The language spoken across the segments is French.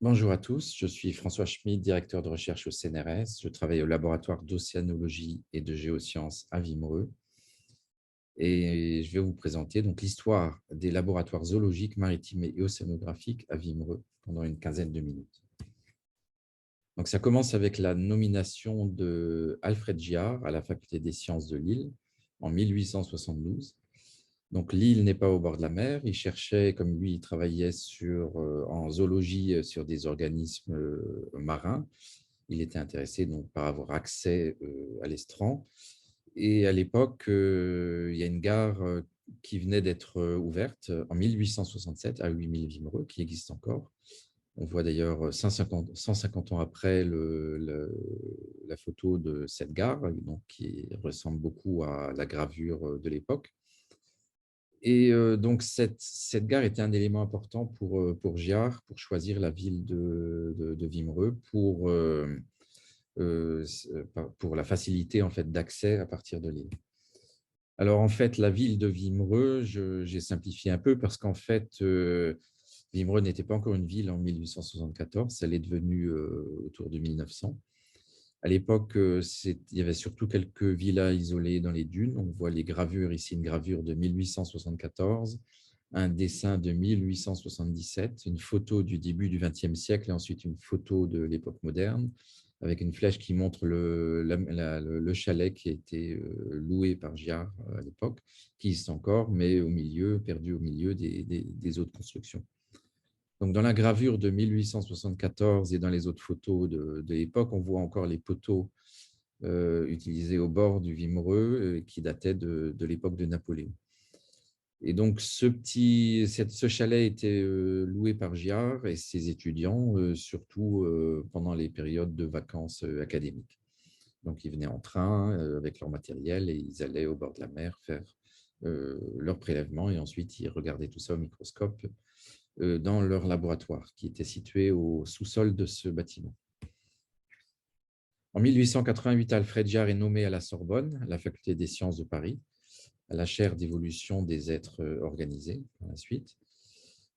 Bonjour à tous, je suis François Schmid, directeur de recherche au CNRS. Je travaille au laboratoire d'océanologie et de géosciences à Wimereux et je vais vous présenter donc l'histoire des laboratoires zoologiques, maritimes et océanographiques à Wimereux pendant une quinzaine de minutes. Donc, ça commence avec la nomination de Alfred Giard à la faculté des sciences de Lille en 1872. Donc, Lille n'est pas au bord de la mer. Il cherchait, comme lui, il travaillait en zoologie sur des organismes marins. Il était intéressé donc, par avoir accès à l'estran. Et à l'époque, il y a une gare qui venait d'être ouverte en 1867 à 8000 Wimereux, qui existe encore. On voit d'ailleurs 150 ans après la photo de cette gare, donc, qui ressemble beaucoup à la gravure de l'époque. Et donc, cette gare était un élément important pour Giard, pour choisir la ville de Wimereux, pour la facilité en fait, d'accès à partir de l'île. Alors, en fait, la ville de Wimereux, j'ai simplifié un peu parce qu'en fait, Wimereux n'était pas encore une ville en 1874, elle est devenue autour de 1900. À l'époque, il y avait surtout quelques villas isolées dans les dunes. On voit les gravures ici, une gravure de 1874, un dessin de 1877, une photo du début du XXe siècle et ensuite une photo de l'époque moderne, avec une flèche qui montre le chalet qui a été loué par Giard à l'époque, qui existe encore, mais au milieu, perdu au milieu des autres constructions. Donc, dans la gravure de 1874 et dans les autres photos de l'époque, on voit encore les poteaux utilisés au bord du Wimereux qui dataient de l'époque de Napoléon. Et donc, ce chalet était loué par Giard et ses étudiants, surtout pendant les périodes de vacances académiques. Donc, ils venaient en train avec leur matériel et ils allaient au bord de la mer faire leur prélèvement et ensuite ils regardaient tout ça au microscope dans leur laboratoire qui était situé au sous-sol de ce bâtiment. En 1888, Alfred Giard est nommé à la Sorbonne, à la faculté des sciences de Paris, à la chaire d'évolution des êtres organisés par la suite.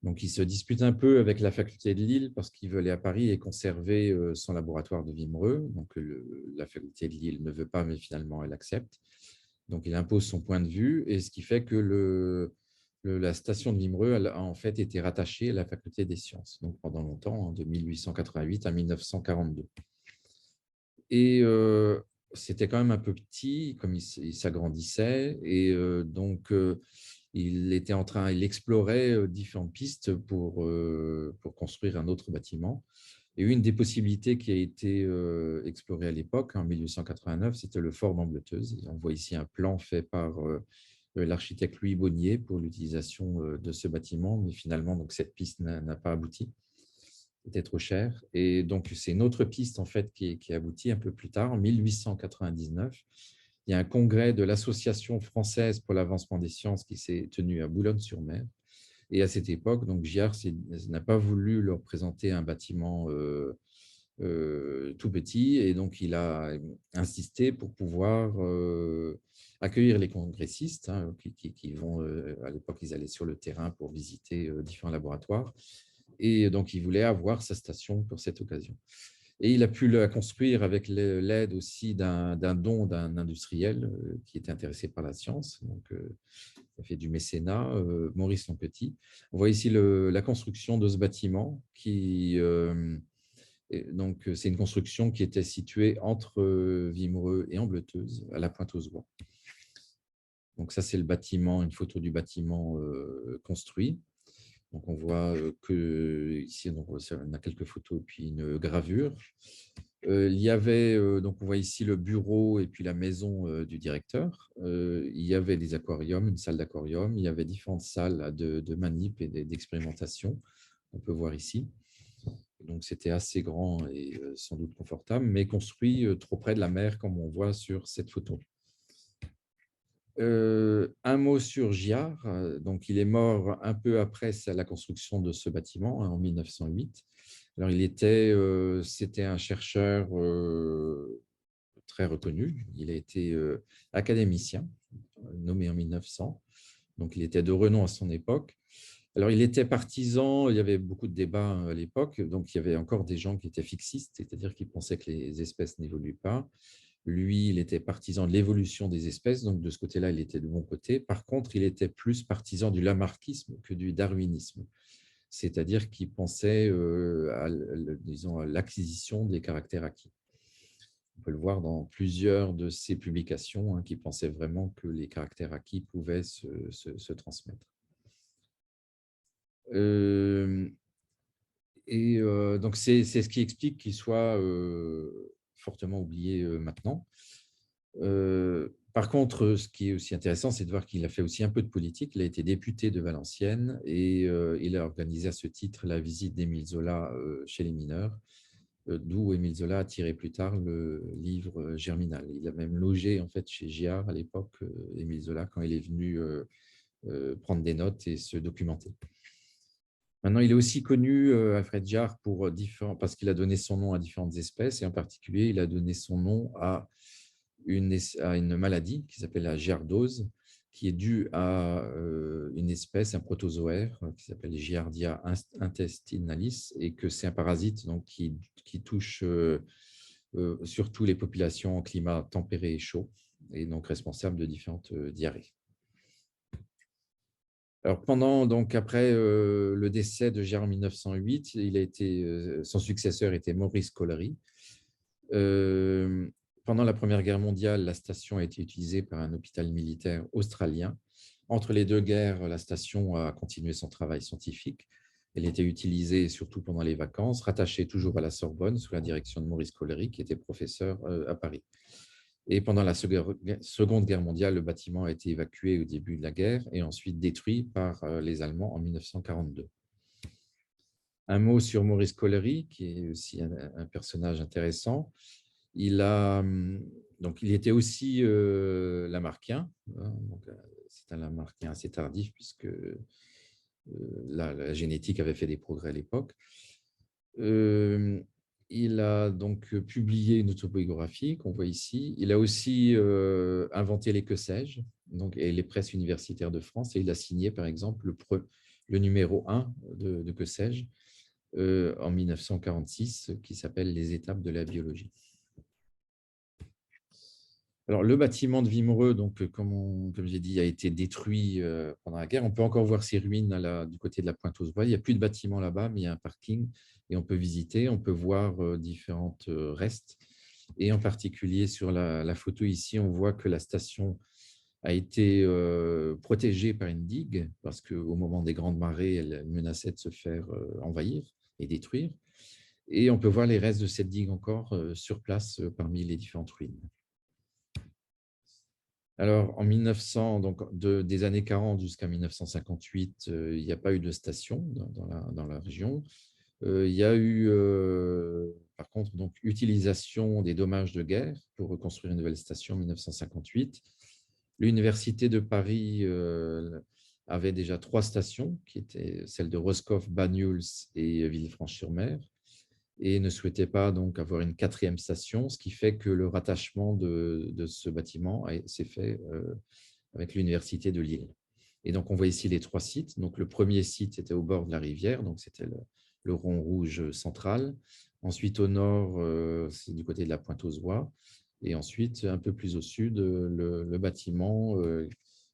Donc, il se dispute un peu avec la faculté de Lille parce qu'il veut aller à Paris et conserver son laboratoire de Wimereux. Donc, la faculté de Lille ne veut pas, mais finalement, elle accepte. Donc, il impose son point de vue, et ce qui fait que la station de Wimereux a en fait été rattachée à la faculté des sciences, donc pendant longtemps, de 1888 à 1942. Et c'était quand même un peu petit, comme il s'agrandissait, et donc il explorait différentes pistes pour construire un autre bâtiment. Et une des possibilités qui a été explorée à l'époque, en 1889, c'était le fort d'Ambleteuse. On voit ici un plan fait par l'architecte Louis Bonnier pour l'utilisation de ce bâtiment, mais finalement, donc, cette piste n'a pas abouti. C'était trop cher. Et donc, c'est une autre piste en fait, qui aboutit un peu plus tard, en 1899. Il y a un congrès de l'Association française pour l'avancement des sciences qui s'est tenu à Boulogne-sur-Mer. Et à cette époque, donc, Giard n'a pas voulu leur présenter un bâtiment tout petit, et donc il a insisté pour pouvoir accueillir les congressistes qui vont, à l'époque, ils allaient sur le terrain pour visiter différents laboratoires, et donc il voulait avoir sa station pour cette occasion. Et il a pu la construire avec l'aide aussi d'un don d'un industriel qui était intéressé par la science. Donc, ça fait du mécénat, Maurice Lampetit. On voit ici la construction de ce bâtiment donc, c'est une construction qui était située entre Wimereux et Ambleteuse, à la Pointe-aux-Oies. Donc, ça, c'est le bâtiment, une photo du bâtiment construit. Donc, on voit que ici, donc, on a quelques photos et puis une gravure. Il y avait, donc on voit ici le bureau et puis la maison du directeur. Il y avait des aquariums, une salle d'aquarium. Il y avait différentes salles de manip et d'expérimentation. On peut voir ici. Donc, c'était assez grand et sans doute confortable, mais construit trop près de la mer, comme on voit sur cette photo. Un mot sur Giard. Donc, il est mort un peu après la construction de ce bâtiment, en 1908. Alors, c'était un chercheur très reconnu. Il a été académicien, nommé en 1900. Donc, il était de renom à son époque. Alors, il était partisan, il y avait beaucoup de débats à l'époque, donc il y avait encore des gens qui étaient fixistes, c'est-à-dire qui pensaient que les espèces n'évoluent pas. Lui, il était partisan de l'évolution des espèces, donc de ce côté-là, il était de bon côté. Par contre, il était plus partisan du lamarckisme que du darwinisme, c'est-à-dire qu'il pensait disons, à l'acquisition des caractères acquis. On peut le voir dans plusieurs de ses publications, hein, qui pensaient vraiment que les caractères acquis pouvaient se transmettre. Euh, donc, c'est ce qui explique qu'il soit fortement oublié maintenant. Par contre, ce qui est aussi intéressant, c'est de voir qu'il a fait aussi un peu de politique. Il a été député de Valenciennes et il a organisé à ce titre la visite d'Émile Zola chez les mineurs, d'où Émile Zola a tiré plus tard le livre Germinal. Il a même logé en fait chez Giard à l'époque, Émile Zola, quand il est venu prendre des notes et se documenter. Maintenant, il est aussi connu, Alfred Jarre, parce qu'il a donné son nom à différentes espèces, et en particulier, il a donné son nom à une maladie qui s'appelle la giardose, qui est due à une espèce, un protozoaire, qui s'appelle Giardia intestinalis, et que c'est un parasite donc, qui touche surtout les populations en climat tempéré et chaud, et donc responsable de différentes diarrhées. Alors donc après le décès de Gérard en 1908, son successeur était Maurice Collery. Pendant la Première Guerre mondiale, la station a été utilisée par un hôpital militaire australien. Entre les deux guerres, la station a continué son travail scientifique. Elle était utilisée surtout pendant les vacances, rattachée toujours à la Sorbonne sous la direction de Maurice Collery, qui était professeur à Paris. Et pendant la Seconde Guerre mondiale, le bâtiment a été évacué au début de la guerre et ensuite détruit par les Allemands en 1942. Un mot sur Maurice Collery, qui est aussi un personnage intéressant. Il était aussi lamarckien. C'est un lamarckien assez tardif, puisque la génétique avait fait des progrès à l'époque. Il a donc publié une autobiographie qu'on voit ici. Il a aussi inventé les que sais-je et les presses universitaires de France, et il a signé, par exemple, le numéro 1 de que sais-je en 1946, qui s'appelle « Les étapes de la biologie ». Alors, le bâtiment de Wimereux, donc, comme j'ai dit, a été détruit pendant la guerre. On peut encore voir ses ruines du côté de la Pointe-aux-Bois. Il n'y a plus de bâtiment là-bas, mais il y a un parking et on peut visiter. On peut voir différents restes. Et en particulier, sur la photo ici, on voit que la station a été protégée par une digue parce qu'au moment des grandes marées, elle menaçait de se faire envahir et détruire. Et on peut voir les restes de cette digue encore sur place parmi les différentes ruines. Alors, en 1900, donc des années 40 jusqu'à 1958, il n'y a pas eu de station dans la région. Il y a eu, par contre, donc, utilisation des dommages de guerre pour reconstruire une nouvelle station en 1958. L'Université de Paris avait déjà 3 stations, qui étaient celles de Roscoff, Banyuls et Villefranche-sur-Mer, et ne souhaitait pas donc avoir une 4e station, ce qui fait que le rattachement de ce bâtiment s'est fait avec l'Université de Lille. Et donc, on voit ici les 3 sites. Donc, le premier site était au bord de la rivière, donc c'était le rond rouge central. Ensuite, au nord, c'est du côté de la Pointe-aux-Oies. Et ensuite, un peu plus au sud, le bâtiment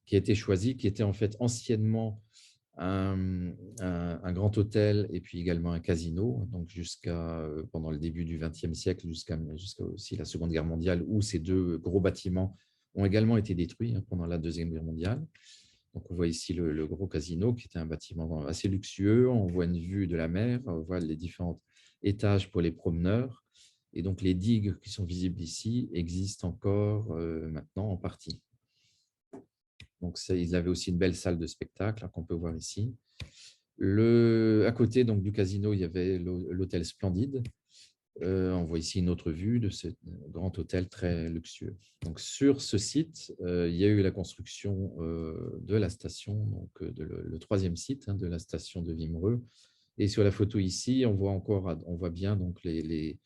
qui a été choisi, qui était en fait anciennement un grand hôtel et puis également un casino, donc pendant le début du XXe siècle, jusqu'à aussi la Seconde Guerre mondiale, où ces 2 gros bâtiments ont également été détruits pendant la Deuxième Guerre mondiale. Donc, on voit ici le gros casino, qui était un bâtiment assez luxueux. On voit une vue de la mer, on voit les différents étages pour les promeneurs. Et donc, les digues qui sont visibles ici existent encore maintenant en partie. Donc, ils avaient aussi une belle salle de spectacle qu'on peut voir ici. À côté donc, du casino, il y avait l'hôtel Splendide. On voit ici une autre vue de ce grand hôtel très luxueux. Donc, sur ce site, il y a eu la construction de la station, donc le 3e site de la station de Wimereux. Et sur la photo ici, on voit bien donc les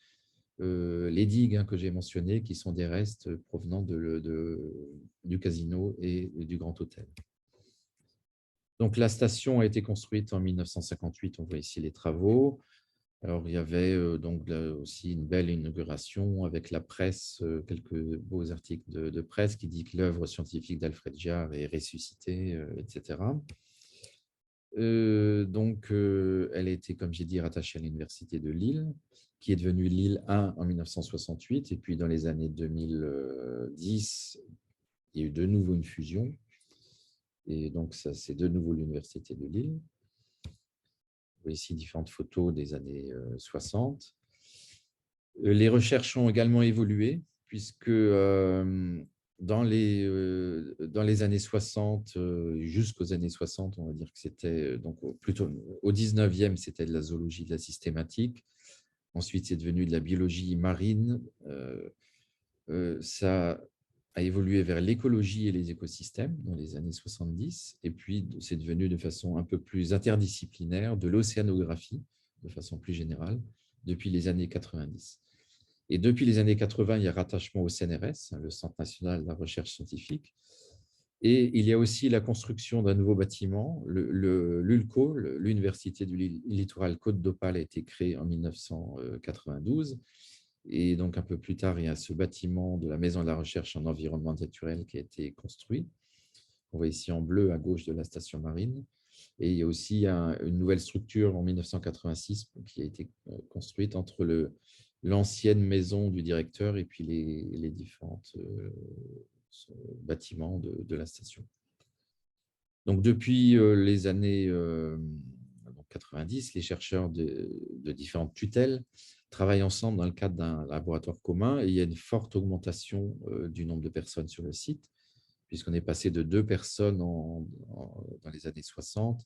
digues que j'ai mentionnées, qui sont des restes provenant du casino et du grand hôtel. Donc, la station a été construite en 1958. On voit ici les travaux. Alors, il y avait donc là aussi une belle inauguration avec la presse, quelques beaux articles de presse qui dit que l'œuvre scientifique d'Alfred Jarre est ressuscitée, etc. Elle a été, comme j'ai dit, rattachée à l'Université de Lille, qui est devenue Lille 1 en 1968. Et puis, dans les années 2010, il y a eu de nouveau une fusion. Et donc, ça, c'est de nouveau l'Université de Lille. Vous voyez ici différentes photos des années 60. Les recherches ont également évolué, puisque dans les années 60, jusqu'aux années 60, on va dire que c'était, donc plutôt au 19e, c'était de la zoologie de la systématique. Ensuite, c'est devenu de la biologie marine. Ça a évolué vers l'écologie et les écosystèmes dans les années 70. Et puis, c'est devenu de façon un peu plus interdisciplinaire de l'océanographie, de façon plus générale, depuis les années 90. Et depuis les années 80, il y a rattachement au CNRS, le Centre national de la recherche scientifique. Et il y a aussi la construction d'un nouveau bâtiment. L'ULCO, l'Université du littoral Côte d'Opale, a été créée en 1992. Et donc, un peu plus tard, il y a ce bâtiment de la Maison de la recherche en environnement naturel qui a été construit. On voit ici en bleu à gauche de la station marine. Et il y a aussi une nouvelle structure en 1986 qui a été construite entre l'ancienne maison du directeur et puis les différents bâtiments de la station. Donc, depuis les années 90, les chercheurs de différentes tutelles travaillent ensemble dans le cadre d'un laboratoire commun et il y a une forte augmentation du nombre de personnes sur le site, puisqu'on est passé de 2 personnes dans les années 60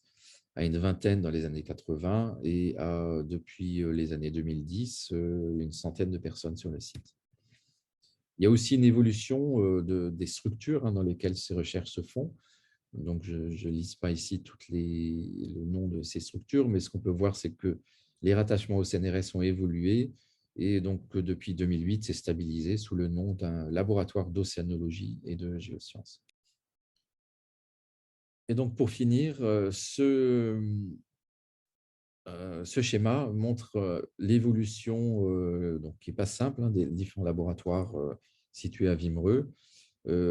à une vingtaine dans les années 80 et depuis les années 2010, une centaine de personnes sur le site. Il y a aussi une évolution des structures dans lesquelles ces recherches se font. Donc, je ne liste pas ici le nom de ces structures, mais ce qu'on peut voir, c'est que les rattachements au CNRS ont évolué et donc depuis 2008, c'est stabilisé sous le nom d'un laboratoire d'océanologie et de géosciences. Et donc, pour finir, ce schéma montre l'évolution, qui n'est pas simple, des différents laboratoires situés à Wimereux,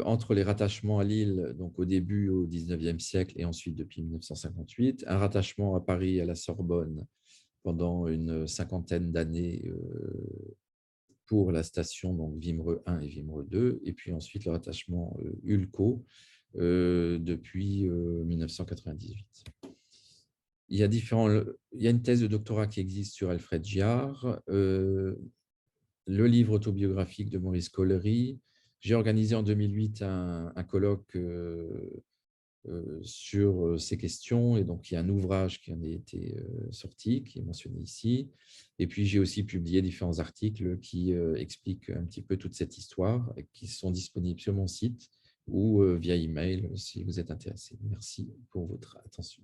entre les rattachements à Lille, donc au début au 19e siècle et ensuite depuis 1958, un rattachement à Paris à la Sorbonne pendant une cinquantaine d'années pour la station donc Wimereux 1 et Wimereux 2, et puis ensuite le rattachement ULCO depuis 1998. Il y a une thèse de doctorat qui existe sur Alfred Jarre, le livre autobiographique de Maurice Collery. J'ai organisé en 2008 un colloque sur ces questions, et donc il y a un ouvrage qui en a été sorti, qui est mentionné ici. Et puis j'ai aussi publié différents articles qui expliquent un petit peu toute cette histoire, et qui sont disponibles sur mon site ou via email si vous êtes intéressé. Merci pour votre attention.